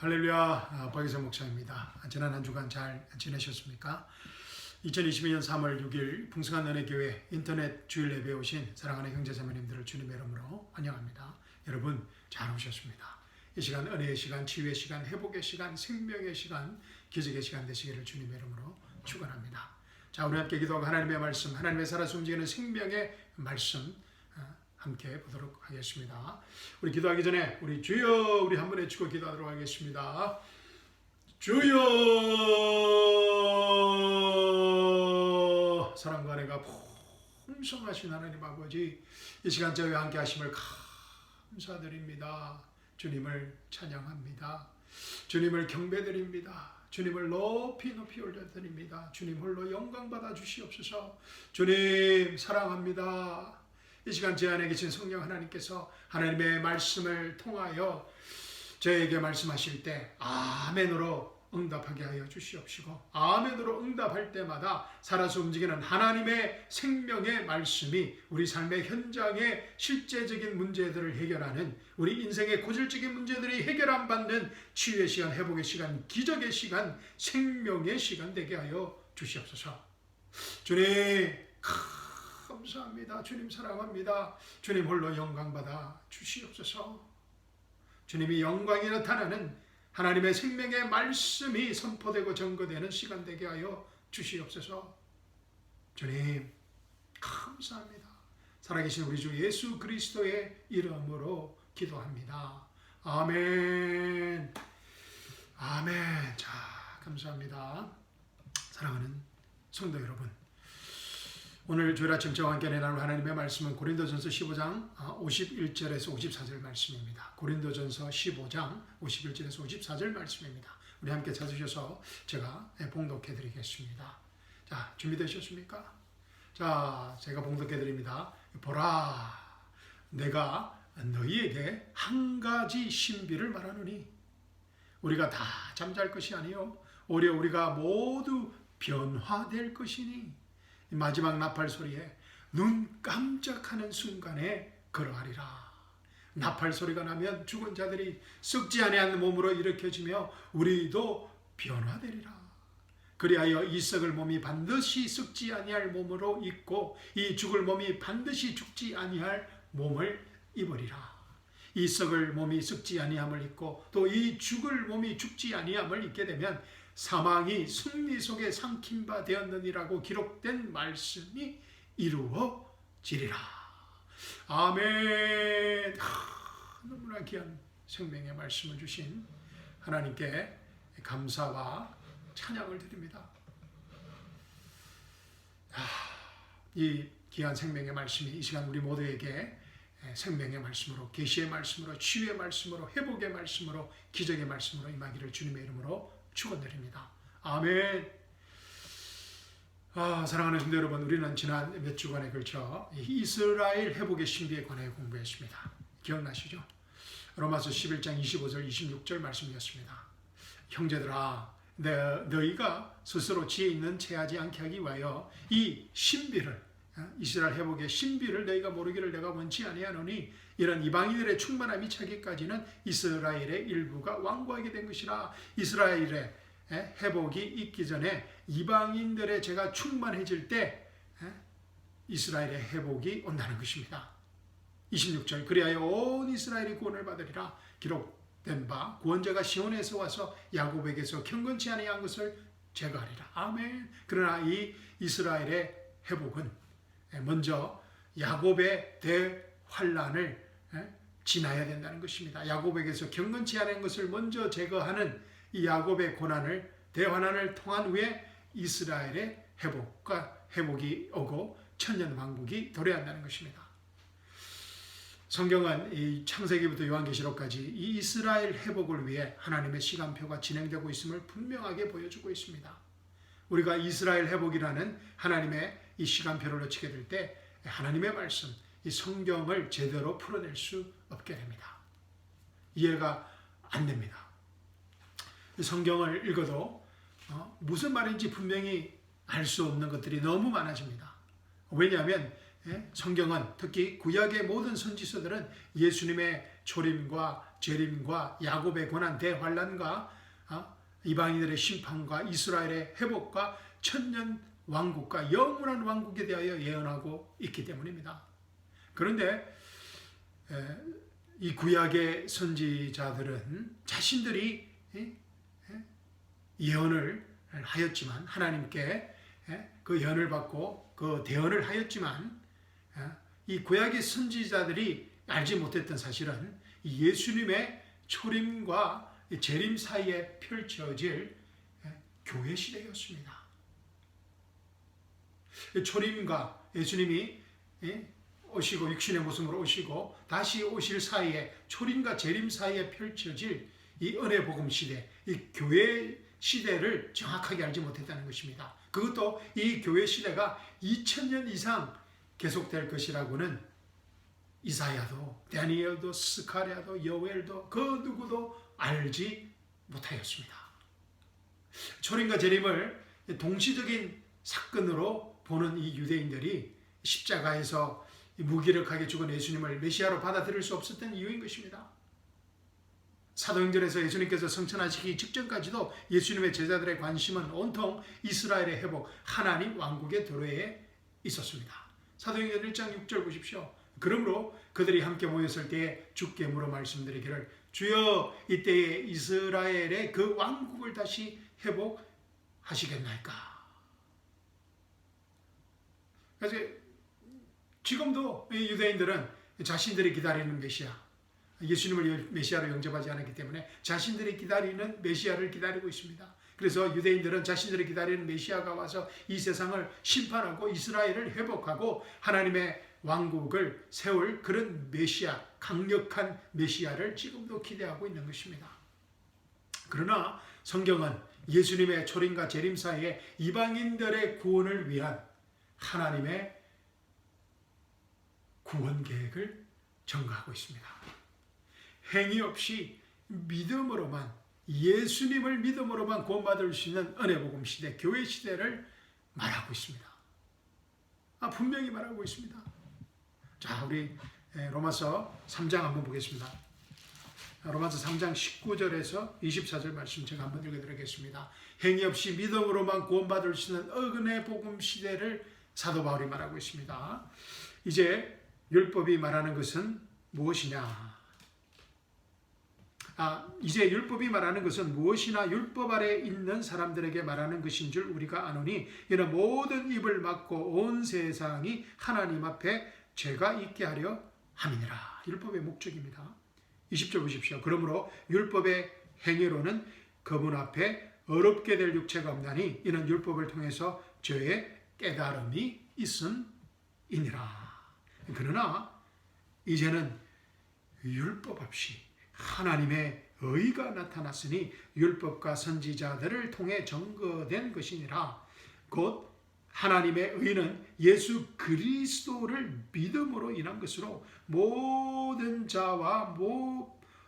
할렐루야, 박희성 목사입니다. 지난 한 주간 잘 지내셨습니까? 2022년 3월 6일 풍성한 은혜교회 인터넷 주일 예배에 오신 사랑하는 형제자매님들을 주님의 이름으로 환영합니다. 여러분 잘 오셨습니다. 이 시간 은혜의 시간, 치유의 시간, 회복의 시간, 생명의 시간, 기적의 시간 되시기를 주님의 이름으로 축원합니다. 자, 우리 함께 기도하고 하나님의 말씀, 하나님의 살아서 움직이는 생명의 말씀 함께 보도록 하겠습니다. 우리 기도하기 전에 우리 주여 우리 한번 외치고 기도하도록 하겠습니다. 주여, 사랑과 은혜가 풍성하신 하나님 아버지, 이 시간 저희와 함께 하심을 감사드립니다. 주님을 찬양합니다. 주님을 경배드립니다. 주님을 높이 올려드립니다. 주님 홀로 영광 받아 주시옵소서. 주님 사랑합니다. 이 시간 제 안에 계신 성령 하나님께서 하나님의 말씀을 통하여 저에게 말씀하실 때 아멘으로 응답하게 하여 주시옵시고, 아멘으로 응답할 때마다 살아서 움직이는 하나님의 생명의 말씀이 우리 삶의 현장의 실제적인 문제들을 해결하는, 우리 인생의 고질적인 문제들이 해결 안 받는 치유의 시간, 회복의 시간, 기적의 시간, 생명의 시간 되게 하여 주시옵소서. 주님 감사합니다. 주님 사랑합니다. 주님 홀로 영광 받아 주시옵소서. 주님이 영광이 나타나는 하나님의 생명의 말씀이 선포되고 전거되는 시간 되게 하여 주시옵소서. 주님 감사합니다. 살아계신 우리 주 예수 그리스도의 이름으로 기도합니다. 아멘. 아멘. 자, 감사합니다. 사랑하는 성도 여러분, 오늘 주일 아침 저와 함께 나눌 하나님의 말씀은 고린도전서 15장 51절에서 54절 말씀입니다. 고린도전서 15장 51절에서 54절 말씀입니다. 우리 함께 찾으셔서 제가 봉독해 드리겠습니다. 자, 준비되셨습니까? 자, 제가 봉독해 드립니다. 보라, 내가 너희에게 한 가지 신비를 말하노니 우리가 다 잠잘 것이 아니요 오히려 우리가 모두 변화될 것이니 마지막 나팔 소리에 눈 깜짝하는 순간에 그러하리라. 나팔 소리가 나면 죽은 자들이 썩지 아니한 몸으로 일으켜지며 우리도 변화되리라. 그리하여 이 썩을 몸이 반드시 썩지 아니할 몸으로 입고 이 죽을 몸이 반드시 죽지 아니할 몸을 입으리라. 이 썩을 몸이 썩지 아니함을 입고 또 이 죽을 몸이 죽지 아니함을 입게 되면 사망이 승리 속에 삼킨 바 되었느니라고 기록된 말씀이 이루어지리라. 아멘. 너무나 귀한 생명의 말씀을 주신 하나님께 감사와 찬양을 드립니다. 이 귀한 생명의 말씀이 이 시간 우리 모두에게 생명의 말씀으로, 계시의 말씀으로, 치유의 말씀으로, 회복의 말씀으로, 기적의 말씀으로 임하기를 주님의 이름으로 축원드립니다. 아멘. 사랑하는 성도 여러분, 우리는 지난 몇 주간에 걸쳐 이스라엘 회복의 신비에 관하여 공부했습니다. 기억나시죠? 로마서 11장 25절 26절 말씀이었습니다. 형제들아, 너희가 스스로 지혜 있는 체하지 않게 하기 위하여 이 신비를, 이스라엘 회복의 신비를 너희가 모르기를 내가 원치 아니하노니 이런 이방인들의 충만함이 차기까지는 이스라엘의 일부가 완고하게 된 것이라. 이스라엘의 회복이 있기 전에 이방인들의 죄가 충만해질 때 이스라엘의 회복이 온다는 것입니다. 26절, 그리하여 온 이스라엘이 구원을 받으리라. 기록된 바 구원자가 시온에서 와서 야곱에게서 경건치 아니한 것을 제거하리라. 아멘. 그러나 이 이스라엘의 회복은 먼저 야곱의 대환란을 지나야 된다는 것입니다. 야곱에게서 경건치 않은 것을 먼저 제거하는 이 야곱의 고난을, 대환란을 통한 후에 이스라엘의 회복이 오고 천년 왕국이 도래한다는 것입니다. 성경은 이 창세기부터 요한계시록까지 이 이스라엘 회복을 위해 하나님의 시간표가 진행되고 있음을 분명하게 보여주고 있습니다. 우리가 이스라엘 회복이라는 하나님의 이 시간표를 놓치게 될 때 하나님의 말씀, 이 성경을 제대로 풀어낼 수 없게 됩니다. 이해가 안 됩니다. 이 성경을 읽어도 무슨 말인지 분명히 알 수 없는 것들이 너무 많아집니다. 왜냐하면 성경은 특히 구약의 모든 선지서들은 예수님의 초림과 재림과 야곱의 고난 대환란과 이방인들의 심판과 이스라엘의 회복과 천년 왕국과 영원한 왕국에 대하여 예언하고 있기 때문입니다. 그런데 이 구약의 선지자들은 자신들이 예언을 하였지만, 하나님께 그 예언을 받고 그 대언을 하였지만, 이 구약의 선지자들이 알지 못했던 사실은 예수님의 초림과 재림 사이에 펼쳐질 교회 시대였습니다. 초림과 예수님이 오시고 육신의 모습으로 오시고 다시 오실 사이에, 초림과 재림 사이에 펼쳐질 이 은혜 복음 시대, 이 교회 시대를 정확하게 알지 못했다는 것입니다. 그것도 이 교회 시대가 2000년 이상 계속될 것이라고는 이사야도, 다니엘도, 스가랴도, 여호엘도 그 누구도 알지 못하였습니다. 초림과 재림을 동시적인 사건으로 보는 이 유대인들이 십자가에서 무기력하게 죽은 예수님을 메시아로 받아들일 수 없었던 이유인 것입니다. 사도행전에서 예수님께서 성천하시기 직전까지도 예수님의 제자들의 관심은 온통 이스라엘의 회복, 하나님 왕국의 도래에 있었습니다. 사도행전 1장 6절 보십시오. 그러므로 그들이 함께 모였을 때에 주께 물어 말씀드리기를, 주여 이때에 이스라엘의 그 왕국을 다시 회복하시겠나이까. 그래서 지금도 이 유대인들은 자신들이 기다리는 메시아, 예수님을 메시아로 영접하지 않았기 때문에 자신들이 기다리는 메시아를 기다리고 있습니다. 그래서 유대인들은 자신들이 기다리는 메시아가 와서 이 세상을 심판하고 이스라엘을 회복하고 하나님의 왕국을 세울 그런 메시아, 강력한 메시아를 지금도 기대하고 있는 것입니다. 그러나 성경은 예수님의 초림과 재림 사이에 이방인들의 구원을 위한 하나님의 구원 계획을 전가하고 있습니다. 행위 없이 믿음으로만, 예수님을 믿음으로만 구원받을 수 있는 은혜 복음 시대, 교회 시대를 말하고 있습니다. 분명히 말하고 있습니다. 자, 우리 로마서 3장 한번 보겠습니다. 로마서 3장 19절에서 24절 말씀 제가 한번 읽어드리겠습니다. 행위 없이 믿음으로만 구원받을 수 있는 은혜 복음 시대를 사도 바울이 말하고 있습니다. 이제 율법이 말하는 것은 무엇이냐? 이제 율법이 말하는 것은 무엇이나 율법 아래 있는 사람들에게 말하는 것인 줄 우리가 아노니, 이는 모든 입을 막고 온 세상이 하나님 앞에 죄가 있게 하려 함이니라. 율법의 목적입니다. 20절 보십시오. 그러므로 율법의 행위로는 그분 앞에 어렵게 될 육체가 없나니, 이는 율법을 통해서 죄의 깨달음이 있음이니라. 그러나 이제는 율법 없이 하나님의 의가 나타났으니 율법과 선지자들을 통해 증거된 것이니라. 곧 하나님의 의는 예수 그리스도를 믿음으로 인한 것으로 모든 자와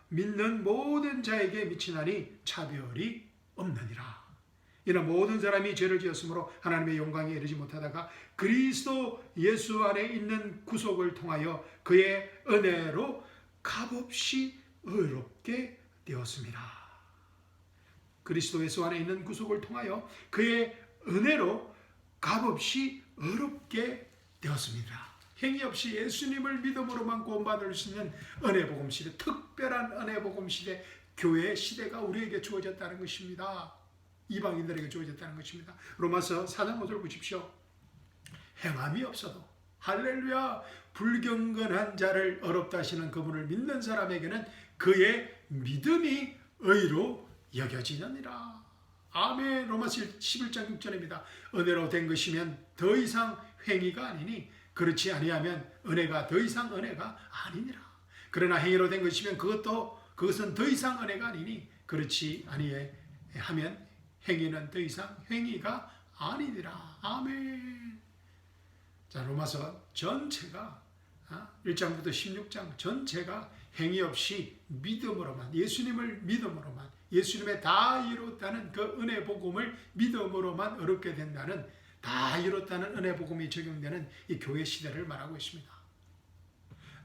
믿는 모든 자에게 미치나니 차별이 없느니라. 이는 모든 사람이 죄를 지었으므로 하나님의 영광에 이르지 못하다가 그리스도 예수 안에 있는 구속을 통하여 그의 은혜로 값없이 의롭게 되었습니다. 그리스도 예수 안에 있는 구속을 통하여 그의 은혜로 값없이 의롭게 되었습니다. 행위 없이 예수님을 믿음으로만 구원받을 수 있는 은혜 복음 시대, 특별한 은혜 복음 시대, 교회 시대가 우리에게 주어졌다는 것입니다. 이방인들에게 주어졌다는 것입니다. 로마서 4장 5절 보십시오. 행함이 없어도 할렐루야, 불경건한 자를 어렵다 하시는 그분을 믿는 사람에게는 그의 믿음이 의로 여겨지느니라. 아멘. 로마서 11장 6절입니다. 은혜로 된 것이면 더 이상 행위가 아니니 그렇지 아니하면 은혜가 더 이상 은혜가 아니니라. 그러나 행위로 된 것이면 그것은 더 이상 은혜가 아니니 그렇지 아니하면 행위는 더 이상 행위가 아니니라. 아멘. 자, 로마서 전체가 1장부터 16장 전체가 행위 없이 믿음으로만, 예수님을 믿음으로만, 예수님의 다 이뤘다는 그 은혜 복음을 믿음으로만 얻게 된다는 다 이뤘다는 은혜 복음이 적용되는 이 교회 시대를 말하고 있습니다.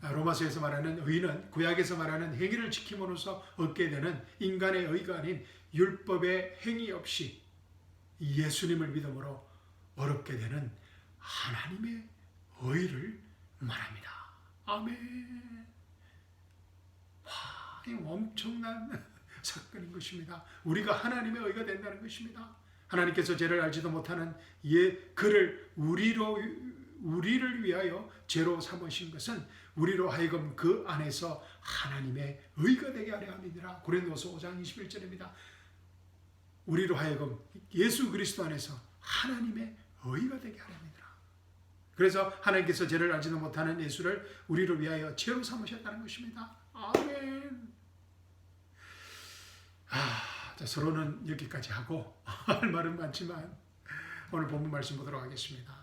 로마서에서 말하는 의는 구약에서 말하는 행위를 지킴으로써 얻게 되는 인간의 의가 아닌 율법의 행위 없이 예수님을 믿음으로 얻게 되는 하나님의 의를 말합니다. 아멘. 와, 이 엄청난 사건인 것입니다. 우리가 하나님의 의가 된다는 것입니다. 하나님께서 죄를 알지도 못하는 그를 우리를 위하여 죄로 삼으신 것은 우리로 하여금 그 안에서 하나님의 의가 되게 하려 함이니라. 고린도서 5장 21절입니다. 우리로 하여금 예수 그리스도 안에서 하나님의 의가 되게 하려 함이니라. 그래서 하나님께서 죄를 알지도 못하는 예수를 우리를 위하여 죄로 삼으셨다는 것입니다. 아멘. 자, 서로는 여기까지 하고 할 말은 많지만 오늘 본문 말씀 보도록 하겠습니다.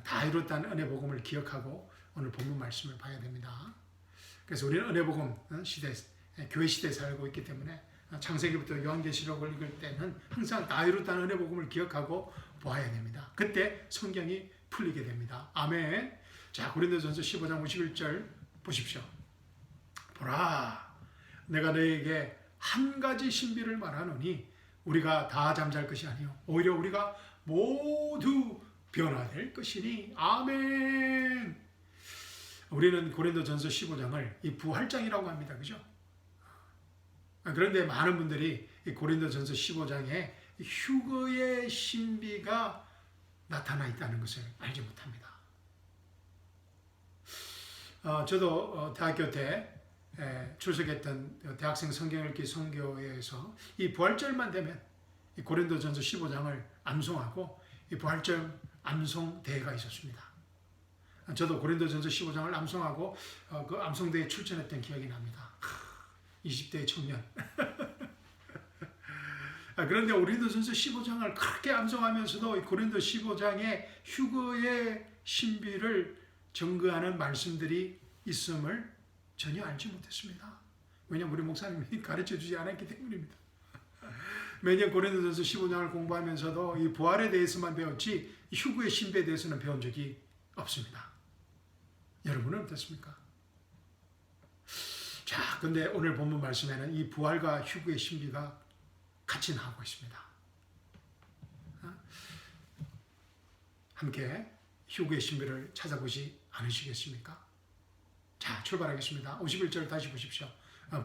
다 이뤘다는 은혜 복음을 기억하고 오늘 본문 말씀을 봐야 됩니다. 그래서 우리는 은혜 복음 시대, 교회 시대에 살고 있기 때문에 창세기부터 요한계시록을 읽을 때는 항상 다 이뤘다는 은혜 복음을 기억하고 보아야 됩니다. 그때 성경이 풀리게 됩니다. 아멘. 자, 고린도전서 15장 51절 보십시오. 보라, 내가 너에게 한 가지 신비를 말하노니 우리가 다 잠잘 것이 아니요 오히려 우리가 모두 변화될 것이니. 아멘. 우리는 고린도전서 15장을 이 부활장이라고 합니다. 그죠? 그런데 많은 분들이 이 고린도전서 15장에 휴거의 신비가 나타나 있다는 것을 알지 못합니다. 저도 대학교 때 출석했던 대학생 성경 읽기 선교회에서 이 부활절만 되면 이 고린도전서 15장을 암송하고 이 부활절 암송 대회가 있었습니다. 저도 고린도전서 15장을 암송하고 그 암송대회에 출전했던 기억이 납니다. 20대의 청년. 그런데 고린도전서 15장을 그렇게 암송하면서도 이 고린도 15장의 휴거의 신비를 증거하는 말씀들이 있음을 전혀 알지 못했습니다. 왜냐하면 우리 목사님이 가르쳐주지 않았기 때문입니다. 매년 고린도전서 15장을 공부하면서도 이 부활에 대해서만 배웠지 휴거의 신비에 대해서는 배운 적이 없습니다. 여러분은 어떻습니까? 자, 근데 오늘 본문 말씀에는 이 부활과 휴거의 신비가 같이 나오고 있습니다. 함께 휴거의 신비를 찾아보지 않으시겠습니까? 자, 출발하겠습니다. 51절 다시 보십시오.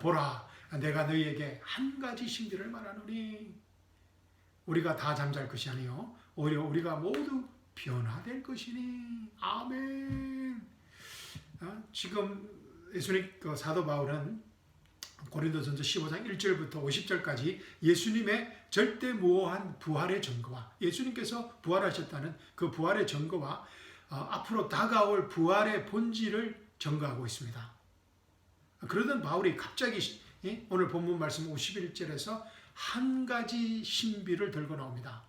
보라, 내가 너희에게 한 가지 신비를 말하노니 우리가 다 잠잘 것이 아니요 오히려 우리가 모두 변화될 것이니. 아멘. 지금 예수님 사도 바울은 고린도전서 15장 1절부터 50절까지 예수님의 절대무오한 부활의 증거와 예수님께서 부활하셨다는 그 부활의 증거와 앞으로 다가올 부활의 본질을 증거하고 있습니다. 그러던 바울이 갑자기 오늘 본문 말씀 51절에서 한 가지 신비를 들고 나옵니다.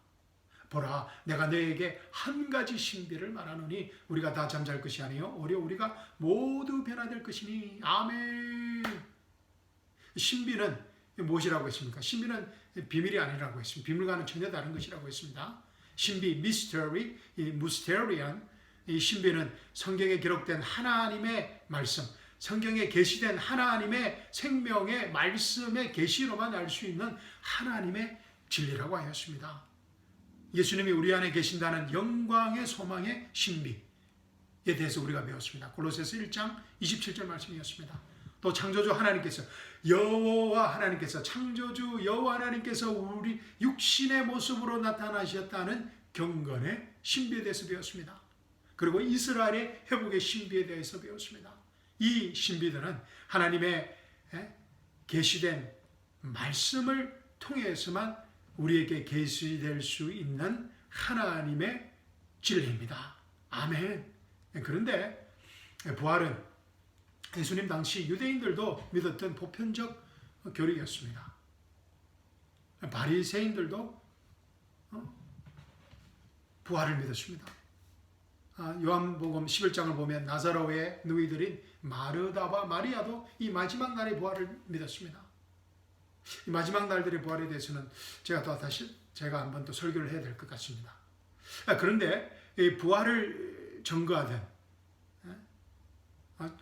보라, 내가 너에게 한 가지 신비를 말하노니 우리가 다 잠잘 것이 아니요 오히려 우리가 모두 변화될 것이니. 아멘. 신비는 무엇이라고 했습니까? 신비는 비밀이 아니라고 했습니다. 비밀과는 전혀 다른 것이라고 했습니다. 신비, 미스터리, 무스테리안, 이 신비는 성경에 기록된 하나님의 말씀, 성경에 계시된 하나님의 생명의 말씀의 계시로만 알 수 있는 하나님의 진리라고 하였습니다. 예수님이 우리 안에 계신다는 영광의 소망의 신비에 대해서 우리가 배웠습니다. 골로새서 1장 27절 말씀이었습니다. 또 창조주 하나님께서 여호와 하나님께서 창조주 여호와 하나님께서 우리 육신의 모습으로 나타나셨다는 경건의 신비에 대해서 배웠습니다. 그리고 이스라엘의 회복의 신비에 대해서 배웠습니다. 이 신비들은 하나님의 계시된 말씀을 통해서만 우리에게 계시될 수 있는 하나님의 진리입니다. 아멘. 그런데 부활은 예수님 당시 유대인들도 믿었던 보편적 교리였습니다. 바리새인들도 부활을 믿었습니다. 요한복음 11장을 보면 나사로의 누이들인 마르다와 마리아도 이 마지막 날의 부활을 믿었습니다. 이 마지막 날들의 부활에 대해서는 제가 한번 또 설교를 해야 될 것 같습니다. 그런데 이 부활을 증거하던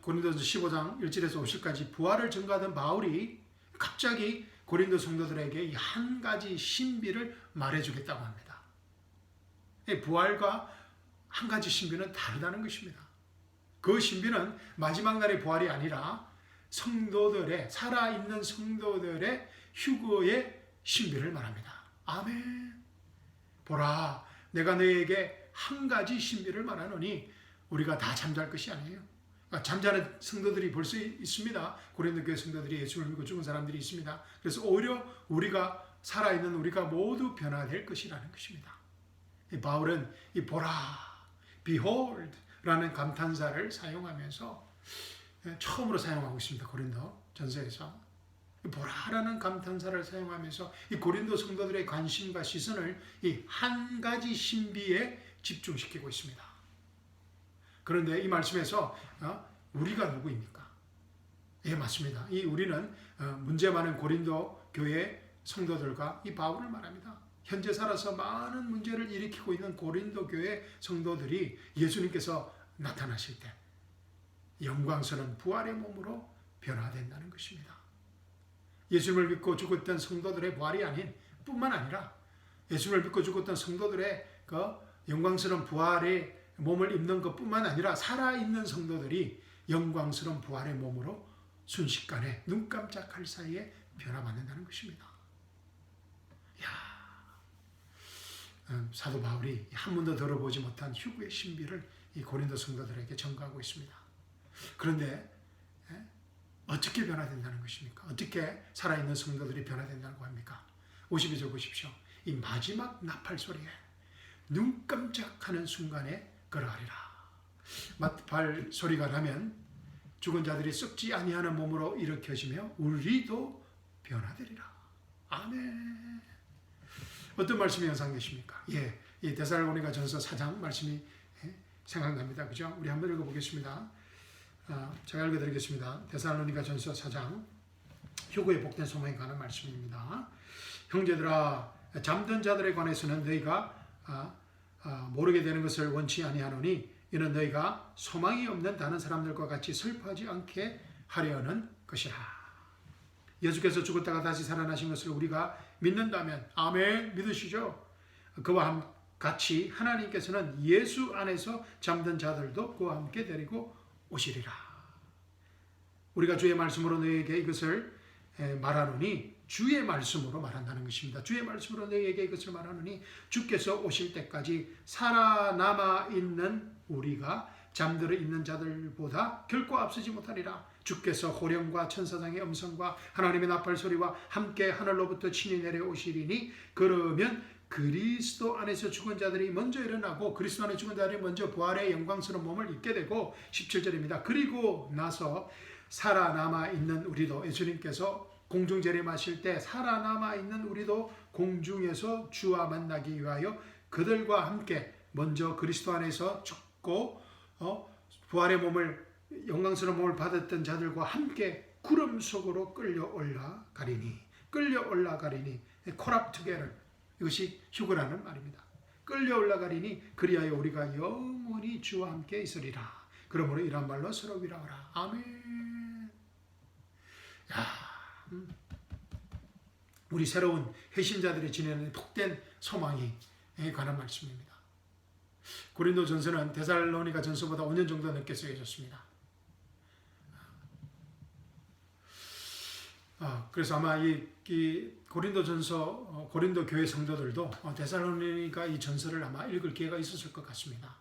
고린도전서 15장 1절에서 5절까지 부활을 증거하던 바울이 갑자기 고린도 성도들에게 이 한 가지 신비를 말해주겠다고 합니다. 이 부활과 한 가지 신비는 다르다는 것입니다. 그 신비는 마지막 날의 부활이 아니라 성도들의, 살아있는 성도들의 휴거의 신비를 말합니다. 아멘. 보라, 내가 너에게 한 가지 신비를 말하노니 우리가 다 잠잘 것이 아니에요. 잠자는 성도들이 벌써 있습니다. 고린도 교회 성도들이 예수를 믿고 죽은 사람들이 있습니다. 그래서 오히려 우리가 살아있는 우리가 모두 변화될 것이라는 것입니다. 바울은 이 보라, behold 라는 감탄사를 사용하면서 처음으로 사용하고 있습니다. 고린도 전서에서 보라라는 감탄사를 사용하면서 이 고린도 성도들의 관심과 시선을 이 한 가지 신비에 집중시키고 있습니다. 그런데 이 말씀에서 우리가 누구입니까? 예, 맞습니다. 이 우리는 문제 많은 고린도 교회 성도들과 이 바울을 말합니다. 현재 살아서 많은 문제를 일으키고 있는 고린도 교회 성도들이 예수님께서 나타나실 때 영광스러운 부활의 몸으로 변화된다는 것입니다. 예수님을 믿고 죽었던 성도들의 부활이 아닌 뿐만 아니라 예수님을 믿고 죽었던 성도들의 그 영광스러운 부활의 몸을 입는 것뿐만 아니라 살아있는 성도들이 영광스러운 부활의 몸으로 순식간에 눈 깜짝할 사이에 변화받는다는 것입니다. 사도 바울이 한 번도 들어보지 못한 휴거의 신비를 이 고린도 성도들에게 전가하고 있습니다. 그런데 어떻게 변화된다는 것입니까? 어떻게 살아있는 성도들이 변화된다고 합니까? 52절 보십시오. 이 마지막 나팔 소리에 눈 깜짝하는 순간에 그러하리라. 나팔 소리가 나면 죽은 자들이 썩지 아니하는 몸으로 일으켜지며 우리도 변화되리라. 아멘. 어떤 말씀이 연상되십니까? 예, 이 데살로니가 전서 4장 말씀이 생각납니다. 그죠? 우리 한번 읽어보겠습니다. 제가 읽어드리겠습니다. 데살로니가 전서 4장 휴거의 복된 소망에 관한 말씀입니다. 형제들아, 잠든 자들에 관해서는 너희가 모르게 되는 것을 원치 아니하노니 이는 너희가 소망이 없는 다른 사람들과 같이 슬퍼하지 않게 하려는 것이라. 예수께서 죽었다가 다시 살아나신 것을 우리가 믿는다면 아멘 믿으시죠? 그와 같이 하나님께서는 예수 안에서 잠든 자들도 그와 함께 데리고 오시리라. 우리가 주의 말씀으로 너희에게 이것을 말하노니 주의 말씀으로 말한다는 것입니다. 주의 말씀으로 너희에게 이것을 말하노니 주께서 오실 때까지 살아남아 있는 우리가 잠들어 있는 자들보다 결코 앞서지 못하리라. 주께서 호령과 천사장의 음성과 하나님의 나팔 소리와 함께 하늘로부터 친히 내려오시리니 그러면 그리스도 안에서 죽은 자들이 먼저 일어나고 그리스도 안에 죽은 자들이 먼저 부활의 영광스러운 몸을 입게 되고 17절입니다. 그리고 나서 살아남아 있는 우리도 예수님께서 공중 재림하실 때 살아남아 있는 우리도 공중에서 주와 만나기 위하여 그들과 함께 먼저 그리스도 안에서 죽고 부활의 몸을 영광스러운 몸을 받았던 자들과 함께 구름 속으로 끌려 올라가리니 콜업 투게더 이것이 휴거라는 말입니다. 끌려 올라가리니 그리하여 우리가 영원히 주와 함께 있으리라. 그러므로 이런 말로 서로 위로하라. 아멘. 우리 새로운 회심자들이 지내는 복된 소망에 관한 말씀입니다. 고린도 전서는 데살로니가 전서보다 5년 정도 늦게 쓰여졌습니다. 그래서 아마 이 고린도 전서, 고린도 교회 성도들도 데살로니가 이 전서를 아마 읽을 기회가 있었을 것 같습니다.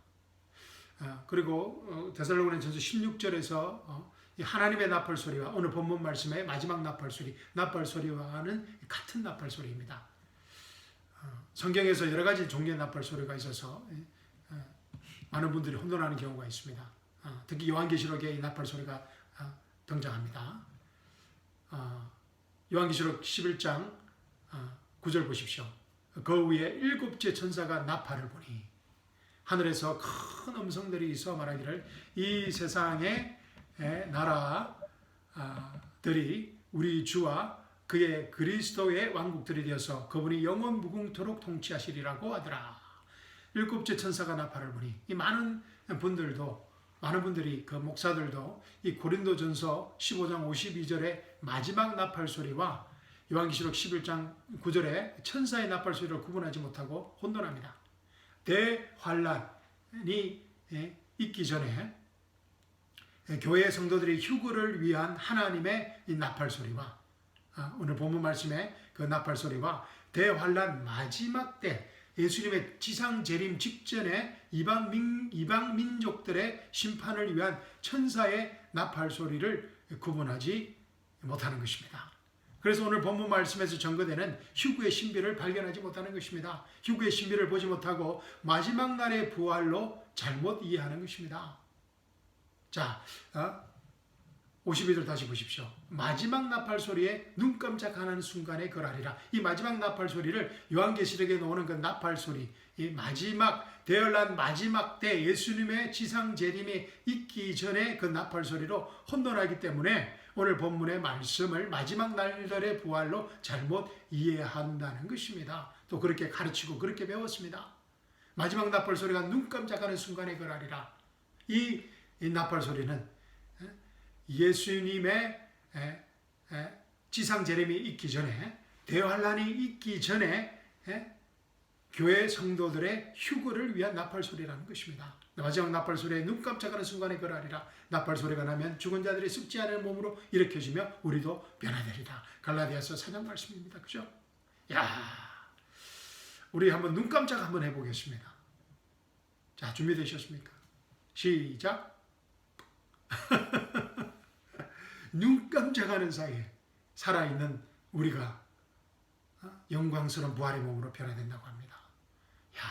그리고 데살로니가 전서 16절에서 하나님의 나팔 소리와 오늘 본문 말씀의 마지막 나팔 소리와는 같은 나팔 소리입니다. 성경에서 여러 가지 종류의 나팔 소리가 있어서 많은 분들이 혼돈하는 경우가 있습니다. 특히 요한계시록에 이 나팔 소리가 등장합니다. 요한계시록 11장 9절 보십시오. 그 위에 7째 천사가 나팔을 보니 하늘에서 큰 음성들이 있어 말하기를 이 세상의 나라들이 우리 주와 그의 그리스도의 왕국들이 되어서 그분이 영원 무궁토록 통치하시리라고 하더라. 일곱째 천사가 나팔을 부니 이 많은 분들이 그 목사들도 이 고린도전서 15장 52절의 마지막 나팔 소리와 요한계시록 11장 9절의 천사의 나팔 소리를 구분하지 못하고 혼돈합니다. 대환란이 있기 전에 교회 성도들의 휴거를 위한 하나님의 이 나팔 소리와 오늘 본문 말씀의 그 나팔 소리와 대환란 마지막 때 예수님의 지상 재림 직전에 이방 민족들의 심판을 위한 천사의 나팔 소리를 구분하지 못하는 것입니다. 그래서 오늘 본문 말씀에서 전거되는 휴거의 신비를 발견하지 못하는 것입니다. 휴거의 신비를 보지 못하고 마지막 날의 부활로 잘못 이해하는 것입니다. 자, 52절 다시 보십시오. 마지막 나팔 소리에 눈 깜짝하는 순간에 그러하리라. 이 마지막 나팔 소리를 요한계시록에 나오는 그 나팔 소리, 이 마지막 대열난 마지막 때 예수님의 지상 재림이 있기 전에 그 나팔 소리로 혼돈하기 때문에 오늘 본문의 말씀을 마지막 날들의 부활로 잘못 이해한다는 것입니다. 또 그렇게 가르치고 그렇게 배웠습니다. 마지막 나팔 소리가 눈 깜짝하는 순간에 그러하리라. 이 나팔 소리는 예수님의 지상 재림이 있기 전에 대환란이 있기 전에 교회 성도들의 휴거를 위한 나팔 소리라는 것입니다. 마지막 나팔 소리에 눈 깜짝하는 순간에 그러하리라. 나팔 소리가 나면 죽은 자들이 썩지 않은 몸으로 일으켜지며 우리도 변화되리라. 갈라디아서 4장 말씀입니다. 그죠? 야, 우리 한번 눈 깜짝 한번 해보겠습니다. 자, 준비되셨습니까? 시작. 눈 깜짝하는 사이에 살아있는 우리가 영광스러운 부활의 몸으로 변화된다고 합니다. 야,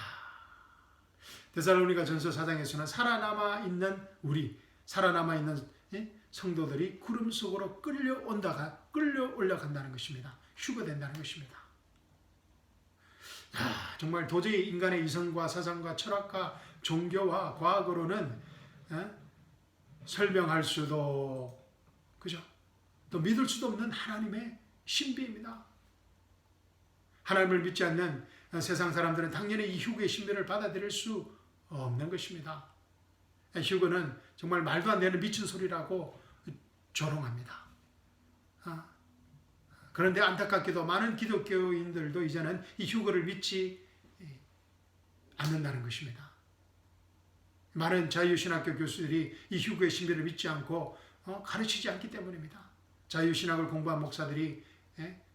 데살로니가 전서 4장에서는 살아남아 있는 성도들이 구름 속으로 끌려 올라간다는 것입니다. 휴거된다는 것입니다. 야, 정말 도저히 인간의 이성과 사상과 철학과 종교와 과학으로는 설명할 수도, 그죠? 또 믿을 수도 없는 하나님의 신비입니다. 하나님을 믿지 않는 세상 사람들은 당연히 이 휴거의 신비를 받아들일 수 없는 것입니다. 휴거는 정말 말도 안 되는 미친 소리라고 조롱합니다. 그런데 안타깝게도 많은 기독교인들도 이제는 이 휴거를 믿지 않는다는 것입니다. 많은 자유신학교 교수들이 이 휴거의 신비를 믿지 않고 가르치지 않기 때문입니다. 자유신학을 공부한 목사들이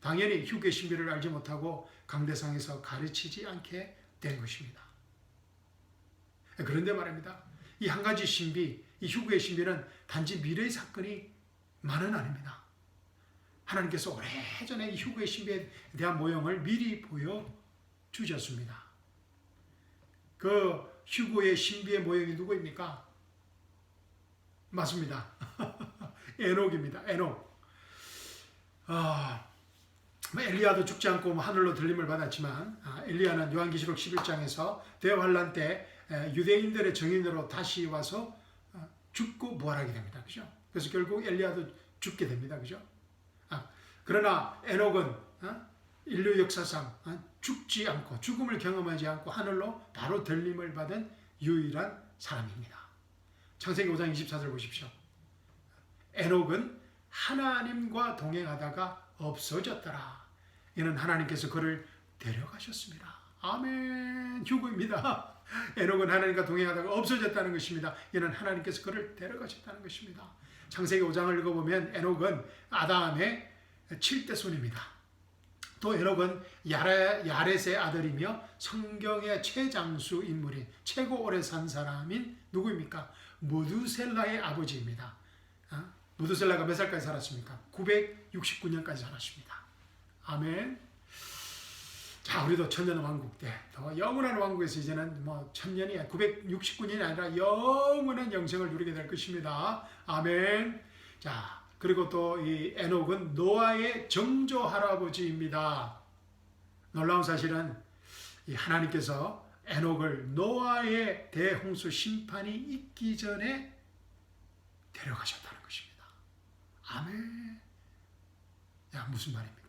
당연히 휴거의 신비를 알지 못하고 강대상에서 가르치지 않게 된 것입니다. 그런데 말입니다. 이 한 가지 신비, 이 휴거의 신비는 단지 미래의 사건이만은 아닙니다. 하나님께서 오래전에 이 휴거의 신비에 대한 모형을 미리 보여주셨습니다. 그 휴거의 신비의 모형이 누구입니까? 맞습니다. 에녹입니다. 에녹. 엘리야도 죽지 않고 하늘로 들림을 받았지만 엘리야는 요한계시록 11장에서 대환란 때 유대인들의 정인으로 다시 와서 죽고 부활하게 됩니다. 그죠? 그래서 결국 엘리야도 죽게 됩니다. 그죠? 그러나 에녹은 인류 역사상 죽지 않고 죽음을 경험하지 않고 하늘로 바로 들림을 받은 유일한 사람입니다. 창세기 5장 24절 보십시오. 에녹은 하나님과 동행하다가 없어졌더라. 이는 하나님께서 그를 데려가셨습니다. 아멘. 휴거입니다. 에녹은 하나님과 동행하다가 없어졌다는 것입니다. 이는 하나님께서 그를 데려가셨다는 것입니다. 창세기 5장을 읽어보면 에녹은 아담의 7대 손입니다. 또 에녹은 야렛의 아들이며 성경의 최장수 인물인 최고 오래 산 사람인 누구입니까? 무두셀라의 아버지입니다. 무두셀라가 몇 살까지 살았습니까? 969년까지 살았습니다. 아멘. 자, 우리도 천년왕국 때 더 영원한 왕국에서 이제는 천년이 969년이 아니라 영원한 영생을 누리게 될 것입니다. 아멘. 자, 그리고 또 이 에녹은 노아의 정조 할아버지입니다. 놀라운 사실은 이 하나님께서 에녹을 노아의 대홍수 심판이 있기 전에 데려가셨다는 것입니다. 아멘. 야, 무슨 말입니까?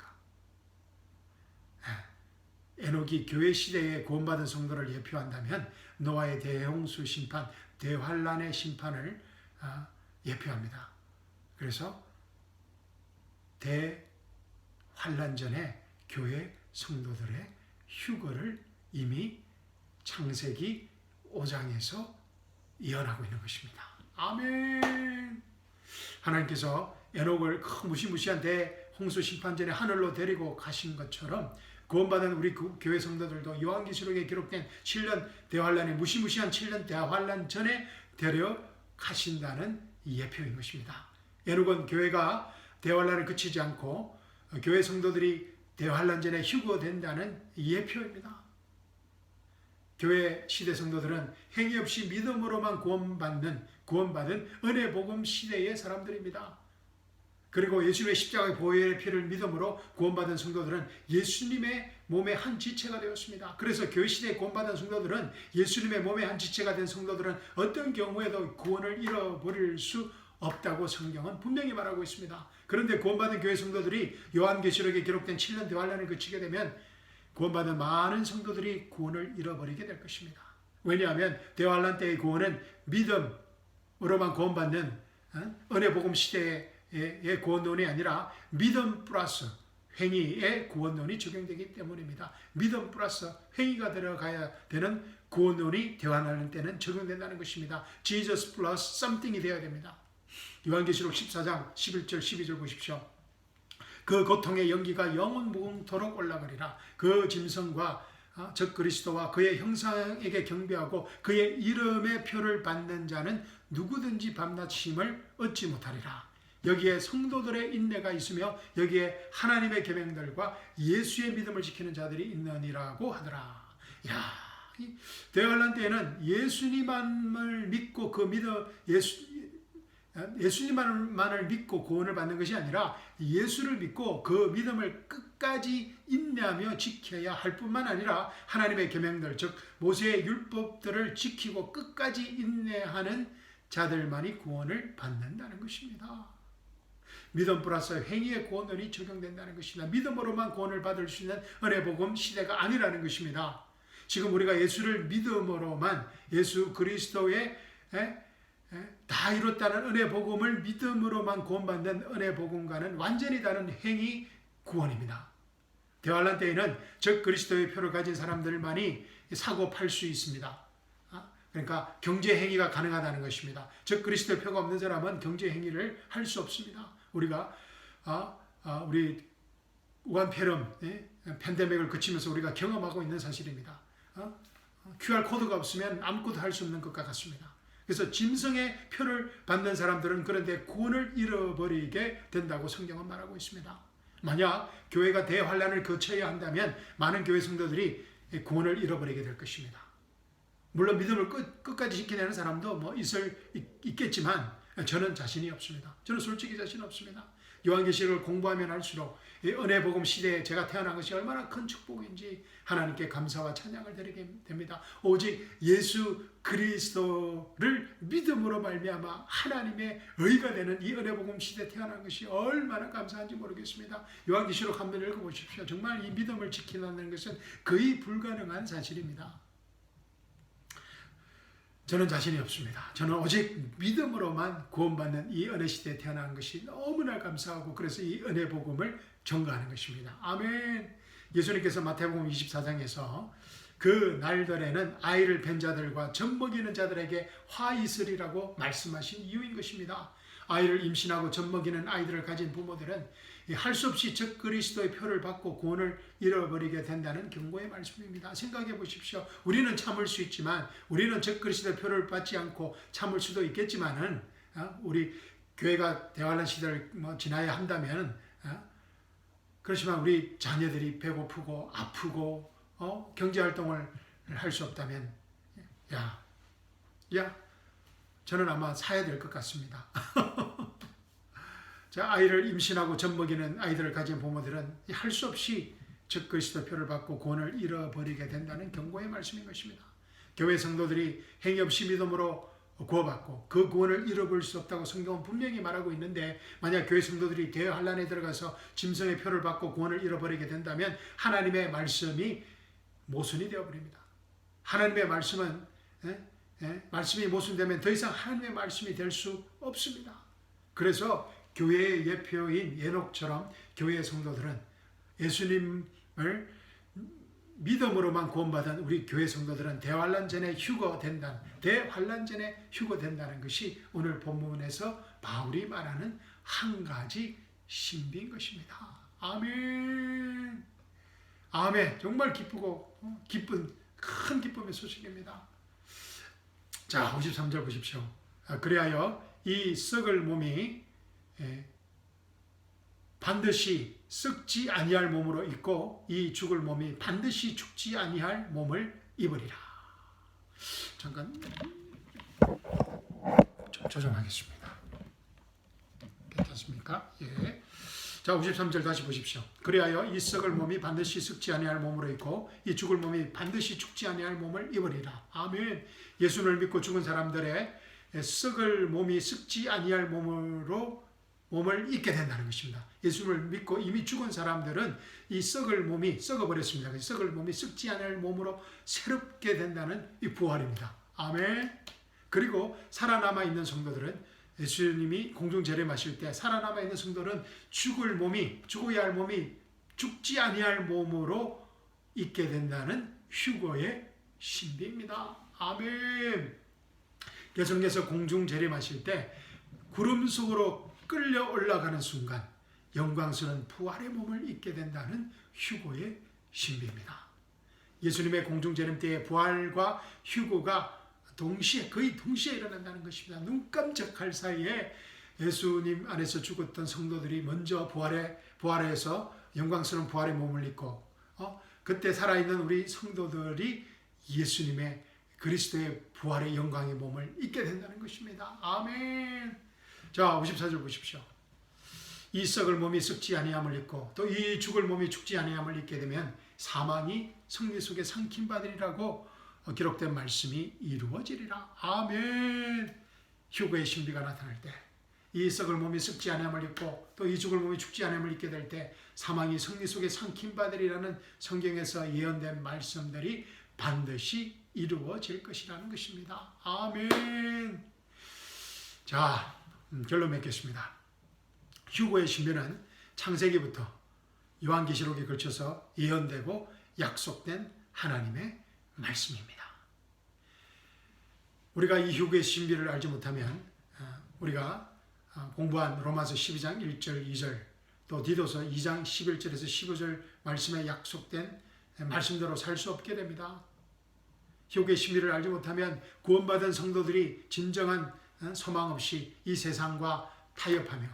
에녹이 교회 시대에 구원받은 성도를 예표한다면 노아의 대홍수 심판, 대환란의 심판을 예표합니다. 그래서 대환란 전에 교회 성도들의 휴거를 이미 창세기 5장에서 예언하고 있는 것입니다. 아멘. 하나님께서 에녹을 그 무시무시한 대홍수 심판 전에 하늘로 데리고 가신 것처럼 구원받은 우리 교회 성도들도 요한계시록에 기록된 7년 대환란의 무시무시한 7년 대환란 전에 데려가신다는 예표인 것입니다. 에녹은 교회가 대환란을 그치지 않고 교회 성도들이 대환란 전에 휴거된다는 예표입니다. 교회 시대 성도들은 행위 없이 믿음으로만 구원받은 은혜 복음 시대의 사람들입니다. 그리고 예수님의 십자가의 보혈의 피를 믿음으로 구원받은 성도들은 예수님의 몸의 한 지체가 되었습니다. 그래서 교회 시대에 구원받은 성도들은 예수님의 몸의 한 지체가 된 성도들은 어떤 경우에도 구원을 잃어버릴 수 없다고 성경은 분명히 말하고 있습니다. 그런데 구원받은 교회 성도들이 요한계시록에 기록된 7년 대환란을 그치게 되면 구원받은 많은 성도들이 구원을 잃어버리게 될 것입니다. 왜냐하면 대환란 때의 구원은 믿음으로만 구원받는 은혜 복음 시대의 구원론이 아니라 믿음 플러스 행위의 구원론이 적용되기 때문입니다. 믿음 플러스 행위가 들어가야 되는 구원론이 대환란 때는 적용된다는 것입니다. Jesus plus something이 되어야 됩니다. 요한계시록 14장 11절 12절 보십시오. 그 고통의 연기가 영원무궁토록 올라가리라. 그 짐승과 즉 그리스도와 그의 형상에게 경배하고 그의 이름의 표를 받는 자는 누구든지 밤낮 쉼을 얻지 못하리라. 여기에 성도들의 인내가 있으며 여기에 하나님의 계명들과 예수의 믿음을 지키는 자들이 있느니라고 하더라. 대환란 때에는 예수님만을 믿고 예수님만을 믿고 구원을 받는 것이 아니라 예수를 믿고 그 믿음을 끝까지 인내하며 지켜야 할 뿐만 아니라 하나님의 계명들, 즉 모세의 율법들을 지키고 끝까지 인내하는 자들만이 구원을 받는다는 것입니다. 믿음 플러스 행위의 구원론이 적용된다는 것입니다. 믿음으로만 구원을 받을 수 있는 은혜 복음 시대가 아니라는 것입니다. 지금 우리가 예수를 믿음으로만, 예수 그리스도의 다 이뤘다는 은혜 복음을 믿음으로만 구원받는 은혜 복음과는 완전히 다른 행위 구원입니다. 대환란 때에는 즉 그리스도의 표를 가진 사람들만이 사고 팔 수 있습니다. 그러니까 경제 행위가 가능하다는 것입니다. 즉 그리스도의 표가 없는 사람은 경제 행위를 할 수 없습니다. 우리가 우리 우한 폐렴 팬데믹을 거치면서 우리가 경험하고 있는 사실입니다. QR 코드가 없으면 아무것도 할 수 없는 것과 같습니다. 그래서 짐승의 표를 받는 사람들은 그런데 구원을 잃어버리게 된다고 성경은 말하고 있습니다. 만약 교회가 대환란을 거쳐야 한다면 많은 교회 성도들이 구원을 잃어버리게 될 것입니다. 물론 믿음을 끝까지 지켜내는 사람도 있겠지만 저는 자신이 없습니다. 저는 솔직히 자신 없습니다. 요한계시록을 공부하면 할수록 이 은혜 복음 시대에 제가 태어난 것이 얼마나 큰 축복인지 하나님께 감사와 찬양을 드리게 됩니다. 오직 예수 그리스도를 믿음으로 말미암아 하나님의 의가 되는 이 은혜 복음 시대에 태어난 것이 얼마나 감사한지 모르겠습니다. 요한계시록 한번 읽어보십시오. 정말 이 믿음을 지킨다는 것은 거의 불가능한 사실입니다. 저는 자신이 없습니다. 저는 오직 믿음으로만 구원받는 이 은혜 시대에 태어난 것이 너무나 감사하고 그래서 이 은혜 복음을 전가하는 것입니다. 아멘. 예수님께서 마태복음 24장에서 그 날들에는 아이를 뵌 자들과 젖 먹이는 자들에게 화 있으리라고 말씀하신 이유인 것입니다. 아이를 임신하고 젖 먹이는 아이들을 가진 부모들은 할 수 없이 즉 그리스도의 표를 받고 구원을 잃어버리게 된다는 경고의 말씀입니다. 생각해 보십시오. 우리는 참을 수 있지만 우리는 즉 그리스도의 표를 받지 않고 참을 수도 있겠지만은 우리 교회가 대환란 시대를 지나야 한다면 그렇지만 우리 자녀들이 배고프고 아프고 경제활동을 할 수 없다면 저는 아마 사야 될 것 같습니다. 자, 아이를 임신하고 젖 먹이는 아이들을 가진 부모들은 할 수 없이 즉 그리스도 표를 받고 구원을 잃어버리게 된다는 경고의 말씀인 것입니다. 교회 성도들이 행위 없이 믿음으로 구원받고 그 구원을 잃어버릴 수 없다고 성경은 분명히 말하고 있는데 만약 교회 성도들이 대환란에 들어가서 짐승의 표를 받고 구원을 잃어버리게 된다면 하나님의 말씀이 모순이 되어버립니다. 하나님의 말씀은 말씀이 모순되면 더 이상 하나님의 말씀이 될 수 없습니다. 그래서 교회의 예표인 에녹처럼 교회의 성도들은 예수님을 믿음으로만 구원받은 우리 교회 성도들은 대환란 전에 휴거된다는 것이 오늘 본문에서 바울이 말하는 한 가지 신비인 것입니다. 아멘. 아멘. 정말 기쁘고 큰 기쁨의 소식입니다. 자, 53절 보십시오. 그리하여 이 썩을 몸이 반드시 썩지 아니할 몸으로 있고 이 죽을 몸이 반드시 죽지 아니할 몸을 입으리라. 잠깐 좀 조정하겠습니다. 괜찮습니까? 예. 자, 53절 다시 보십시오. 그리하여 이 썩을 몸이 반드시 썩지 아니할 몸으로 있고 이 죽을 몸이 반드시 죽지 아니할 몸을 입으리라. 아멘. 예수를 믿고 죽은 사람들의 썩을 몸이 썩지 아니할 몸을 입게 된다는 것입니다. 예수를 믿고 이미 죽은 사람들은 이 썩을 몸이 썩어버렸습니다. 썩을 몸이 썩지 않을 몸으로 새롭게 된다는 이 부활입니다. 아멘. 그리고 살아남아 있는 성도들은 예수님이 공중 재림하실 때 살아남아 있는 성도는 죽어야 할 몸이 죽지 아니할 몸으로 있게 된다는 휴거의 신비입니다. 아멘. 예수님께서 공중 재림하실 때 구름 속으로 끌려 올라가는 순간 영광스러운 부활의 몸을 입게 된다는 휴거의 신비입니다. 예수님의 공중 재림 때의 부활과 휴거가 거의 동시에 일어난다는 것입니다. 눈 깜짝할 사이에 예수님 안에서 죽었던 성도들이 먼저 부활해서 영광스러운 부활의 몸을 입고 그때 살아있는 우리 성도들이 예수님의 그리스도의 부활의 영광의 몸을 입게 된다는 것입니다. 아멘. 자, 54절 보십시오. 이 썩을 몸이 썩지 아니함을 입고 또 이 죽을 몸이 죽지 아니함을 입게 되면 사망이 승리 속에 삼킴받으리라고 기록된 말씀이 이루어지리라. 아멘. 휴거의 신비가 나타날 때 이 썩을 몸이 썩지 아니함을 입고 또 이 죽을 몸이 죽지 아니함을 입게 될 때 사망이 승리 속에 삼킴받으리라는 성경에서 예언된 말씀들이 반드시 이루어질 것이라는 것입니다. 아멘. 자, 결론 맺겠습니다. 휴거의 신비는 창세기부터 요한계시록에 걸쳐서 예언되고 약속된 하나님의 말씀입니다. 우리가 이 휴거의 신비를 알지 못하면 우리가 공부한 로마서 12장 1절 2절 또 디도서 2장 11절에서 15절 말씀에 약속된 말씀대로 살 수 없게 됩니다. 휴거의 신비를 알지 못하면 구원받은 성도들이 진정한 소망 없이 이 세상과 타협하며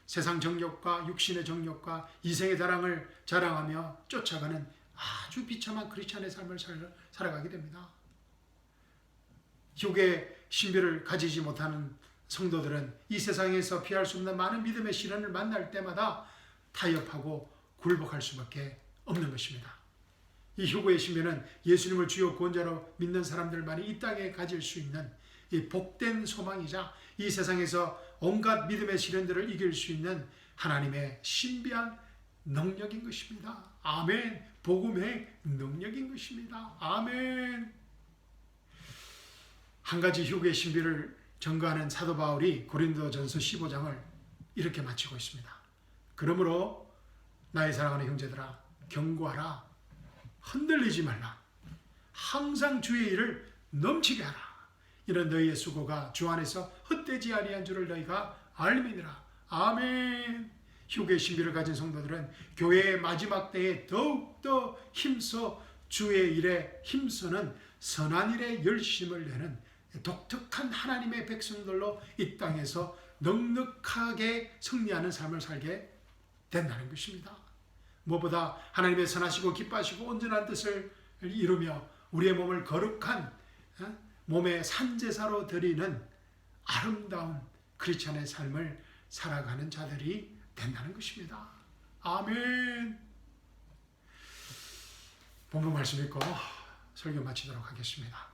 세상 정욕과 육신의 정욕과 이생의 자랑을 자랑하며 쫓아가는 아주 비참한 크리스찬의 삶을 살아가게 됩니다. 휴거의 신비를 가지지 못하는 성도들은 이 세상에서 피할 수 없는 많은 믿음의 시련을 만날 때마다 타협하고 굴복할 수밖에 없는 것입니다. 이 휴거의 신비는 예수님을 주요 구원자로 믿는 사람들만이 이 땅에 가질 수 있는 이 복된 소망이자 이 세상에서 온갖 믿음의 시련들을 이길 수 있는 하나님의 신비한 능력인 것입니다. 아멘. 복음의 능력인 것입니다. 아멘. 한 가지 휴거의 신비를 전가하는 사도 바울이 고린도전서 15장을 이렇게 마치고 있습니다. 그러므로 나의 사랑하는 형제들아 경고하라. 흔들리지 말라. 항상 주의 일을 넘치게 하라. 이런 너희의 수고가 주 안에서 헛되지 아니한 줄을 너희가 알미니라. 아멘. 휴거의 신비를 가진 성도들은 교회의 마지막 때에 더욱더 힘써 주의 일에 힘쓰는 선한 일에 열심을 내는 독특한 하나님의 백성들로 이 땅에서 넉넉하게 승리하는 삶을 살게 된다는 것입니다. 무엇보다 하나님의 선하시고 기뻐하시고 온전한 뜻을 이루며 우리의 몸을 거룩한 몸의 산제사로 드리는 아름다운 크리스찬의 삶을 살아가는 자들이 된다는 것입니다. 아멘. 본문 말씀 읽고 설교 마치도록 하겠습니다.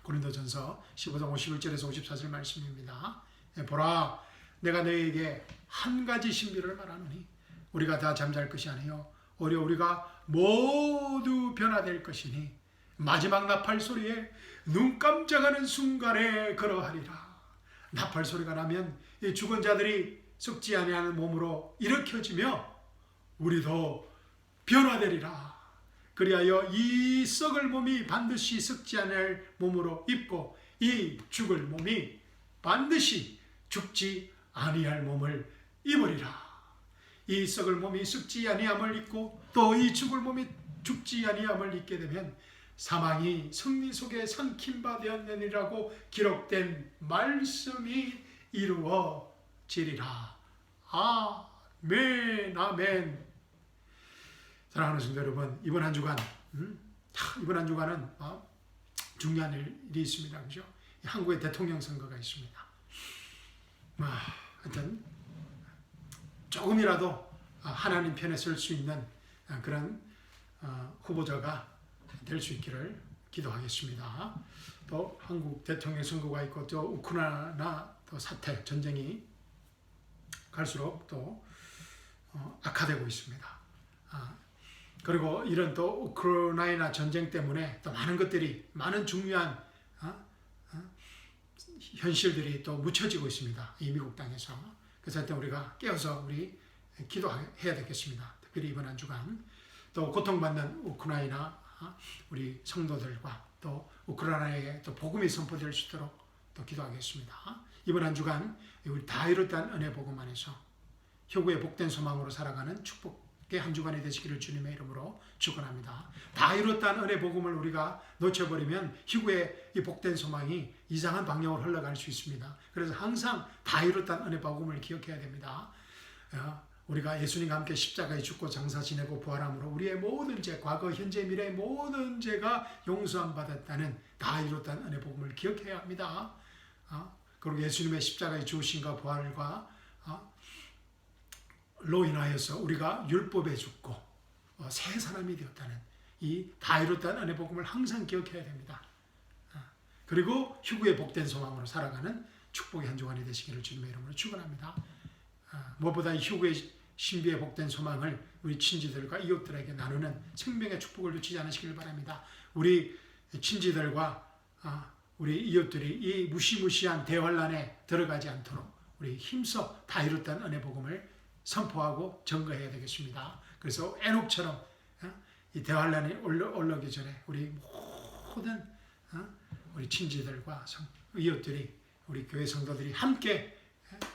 고린도전서 15장 51절에서 54절 말씀입니다. 보라, 내가 너희에게 한 가지 신비를 말하노니 우리가 다 잠잘 것이 아니요 우리가 모두 변화될 것이니 마지막 나팔 소리에 눈 깜짝하는 순간에 그러하리라. 나팔 소리가 나면 이 죽은 자들이 썩지 아니하는 몸으로 일으켜지며 우리도 변화되리라. 그리하여 이 썩을 몸이 반드시 썩지 아니할 몸으로 입고 이 죽을 몸이 반드시 죽지 아니할 몸을 입으리라. 이 썩을 몸이 썩지 아니함을 입고 또 이 죽을 몸이 죽지 아니함을 입게 되면 사망이 승리 속에 삼킨 바 되었느니라고 기록된 말씀이 이루어지리라. 아멘, 아멘. 사랑하는 성도 여러분, 이번 한 주간은 중요한 일이 있습니다. 그죠? 한국의 대통령 선거가 있습니다. 하여튼 조금이라도 하나님 편에 설 수 있는 그런 후보자가 될 수 있기를 기도하겠습니다. 또 한국 대통령 선거가 있고 또 우크라이나 또 사태 전쟁이 갈수록 또 악화되고 있습니다. 그리고 이런 또 우크라이나 전쟁 때문에 또 많은 중요한 현실들이 또 묻혀지고 있습니다. 이 미국 땅에서. 그래서 하여튼 우리가 깨어서 우리 기도해야 되겠습니다. 특별히 이번 한 주간 또 고통받는 우크라이나 우리 성도들과 또 우크라이나에 또 복음이 선포될 수 있도록 또 기도하겠습니다. 이번 한 주간 우리 다 이뤘다는 은혜 복음 안에서 효구의 복된 소망으로 살아가는 축복의 한 주간이 되시기를 주님의 이름으로 축원합니다. 다 이뤘다는 은혜 복음을 우리가 놓쳐버리면 희구의 이 복된 소망이 이상한 방향으로 흘러갈 수 있습니다. 그래서 항상 다 이뤘다는 은혜 복음을 기억해야 됩니다. 우리가 예수님과 함께 십자가에 죽고 장사 지내고 부활함으로 우리의 모든 죄, 과거, 현재, 미래의 모든 죄가 용서함 받았다는 다 이뤘다는 은혜 복음을 기억해야 합니다. 그리고 예수님의 십자가의 죽으심과 부활과 로 인하여서 우리가 율법에 죽고 새 사람이 되었다는 이 다 이뤘다는 은혜 복음을 항상 기억해야 됩니다. 그리고 휴구의 복된 소망으로 살아가는 축복의 한 주간이 되시기를 주님의 이름으로 축원합니다. 무엇보다 휴구의 신비의 복된 소망을 우리 친지들과 이웃들에게 나누는 생명의 축복을 놓치지 않으시길 바랍니다. 우리 친지들과 우리 이웃들이 이 무시무시한 대환란에 들어가지 않도록 우리 힘써 다 이뤘다는 은혜 복음을 선포하고 증거해야 되겠습니다. 그래서 에녹처럼 이 대환란이 올라오기 전에 우리 모든 우리 친지들과 이웃들이 우리 교회 성도들이 함께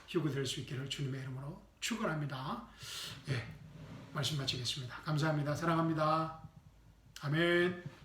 휴거될 수 있기를 주님의 이름으로 축원합니다. 말씀 마치겠습니다. 감사합니다. 사랑합니다. 아멘.